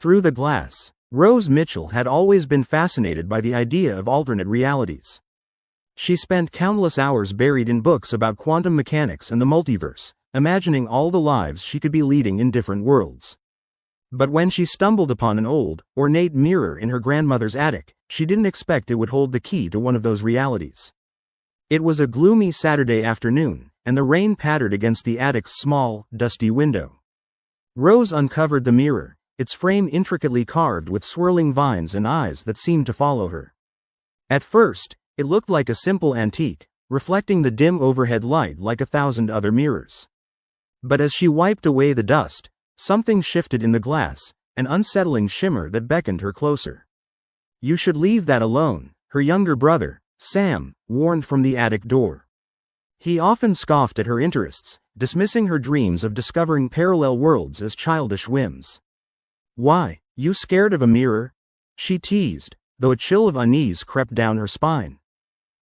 Through the glass, Rose Mitchell had always been fascinated by the idea of alternate realities. She spent countless hours buried in books about quantum mechanics and the multiverse, imagining all the lives she could be leading in different worlds. But when she stumbled upon an old, ornate mirror in her grandmother's attic, she didn't expect it would hold the key to one of those realities. It was a gloomy Saturday afternoon, and the rain pattered against the attic's small, dusty window. Rose uncovered the mirror, its frame intricately carved with swirling vines and eyes that seemed to follow her. At first, it looked like a simple antique, reflecting the dim overhead light like 1,000 other mirrors. But as she wiped away the dust, something shifted in the glass, an unsettling shimmer that beckoned her closer. "You should leave that alone," her younger brother, Sam, warned from the attic door. He often scoffed at her interests, dismissing her dreams of discovering parallel worlds as childish whims. "Why, you scared of a mirror?" she teased, though a chill of unease crept down her spine.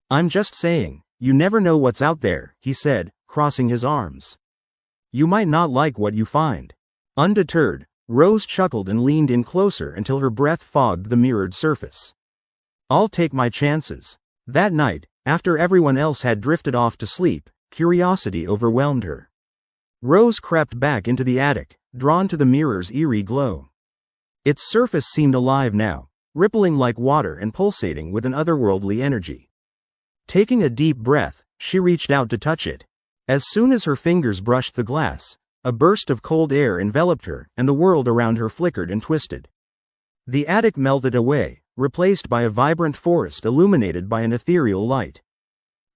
"I'm just saying, you never know what's out there," he said, crossing his arms. "You might not like what you find." Undeterred, Rose chuckled and leaned in closer until her breath fogged the mirrored surface. "I'll take my chances." That night, after everyone else had drifted off to sleep, curiosity overwhelmed her. Rose crept back into the attic, drawn to the mirror's eerie glow. Its surface seemed alive now, rippling like water and pulsating with an otherworldly energy. Taking a deep breath, she reached out to touch it. As soon as her fingers brushed the glass, a burst of cold air enveloped her, and the world around her flickered and twisted. The attic melted away, replaced by a vibrant forest illuminated by an ethereal light.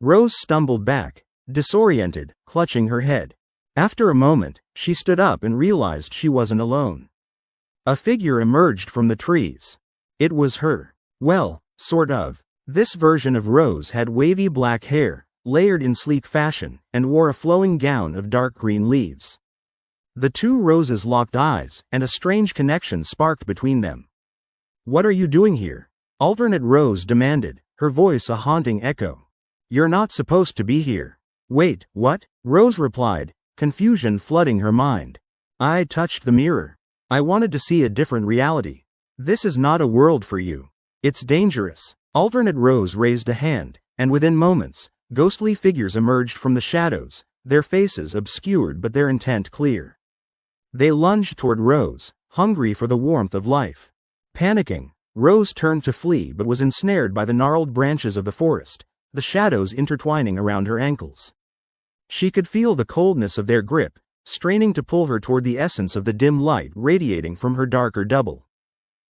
Rose stumbled back, disoriented, clutching her head. After a moment, she stood up and realized she wasn't alone. A figure emerged from the trees. It was her. Well, sort of. This version of Rose had wavy black hair, layered in sleek fashion, and wore a flowing gown of dark green leaves. The two Roses locked eyes, and a strange connection sparked between them. "What are you doing here?" Alternate Rose demanded, her voice a haunting echo. "You're not supposed to be here." "Wait, what?" Rose replied, confusion flooding her mind. "I touched the mirror. I wanted to see a different reality. This is not a world for you. It's dangerous." Alternate Rose raised a hand, and within moments, ghostly figures emerged from the shadows, their faces obscured but their intent clear. They lunged toward Rose, hungry for the warmth of life. Panicking, Rose turned to flee but was ensnared by the gnarled branches of the forest, the shadows intertwining around her ankles. She could feel the coldness of their grip, straining to pull her toward the essence of the dim light radiating from her darker double.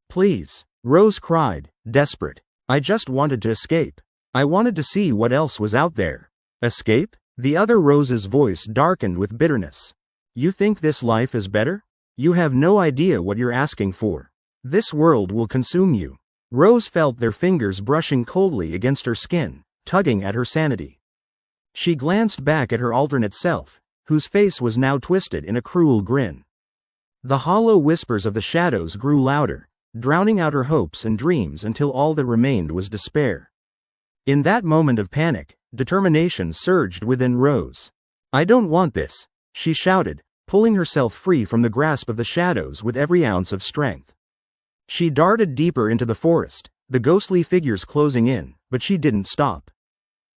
"Please," Rose cried, desperate. "I just wanted to escape. I wanted to see what else was out there." "Escape?" The other Rose's voice darkened with bitterness. "You think this life is better? You have no idea what you're asking for. This world will consume you." Rose felt their fingers brushing coldly against her skin, tugging at her sanity. She glanced back at her alternate self, whose face was now twisted in a cruel grin. The hollow whispers of the shadows grew louder, drowning out her hopes and dreams until all that remained was despair. In that moment of panic, determination surged within Rose. "I don't want this," she shouted, pulling herself free from the grasp of the shadows with every ounce of strength. She darted deeper into the forest, the ghostly figures closing in, but she didn't stop.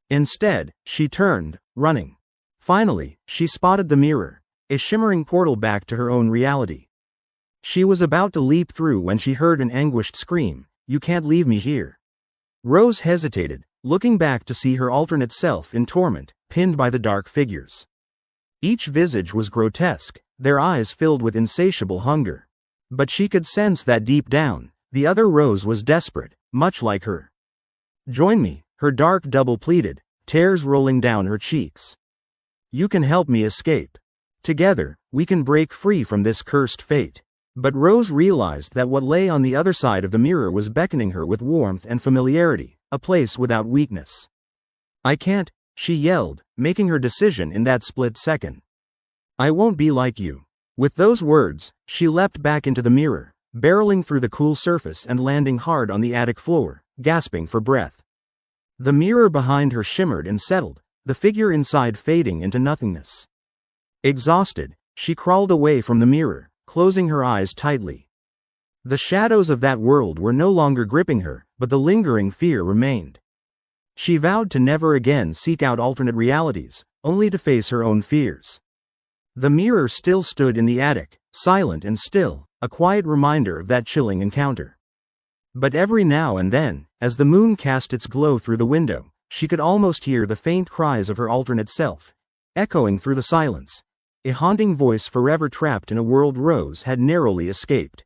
Instead, she turned, running. Finally, she spotted the mirror, a shimmering portal back to her own reality. She was about to leap through when she heard an anguished scream, "You can't leave me here." Rose hesitated, looking back to see her alternate self in torment, pinned by the dark figures. Each visage was grotesque, their eyes filled with insatiable hunger. But she could sense that deep down, the other Rose was desperate, much like her. "Join me," her dark double pleaded, tears rolling down her cheeks. "You can help me escape. Together, we can break free from this cursed fate." But Rose realized that what lay on the other side of the mirror was beckoning her with warmth and familiarity, a place without weakness. "I can't," she yelled, making her decision in that split second. "I won't be like you." With those words, she leapt back into the mirror, barreling through the cool surface and landing hard on the attic floor, gasping for breath. The mirror behind her shimmered and settled, the figure inside fading into nothingness. Exhausted, she crawled away from the mirror, closing her eyes tightly. The shadows of that world were no longer gripping her, but the lingering fear remained. She vowed to never again seek out alternate realities, only to face her own fears. The mirror still stood in the attic, silent and still, a quiet reminder of that chilling encounter. But every now and then, as the moon cast its glow through the window, she could almost hear the faint cries of her alternate self, echoing through the silence, a haunting voice forever trapped in a world Rose had narrowly escaped.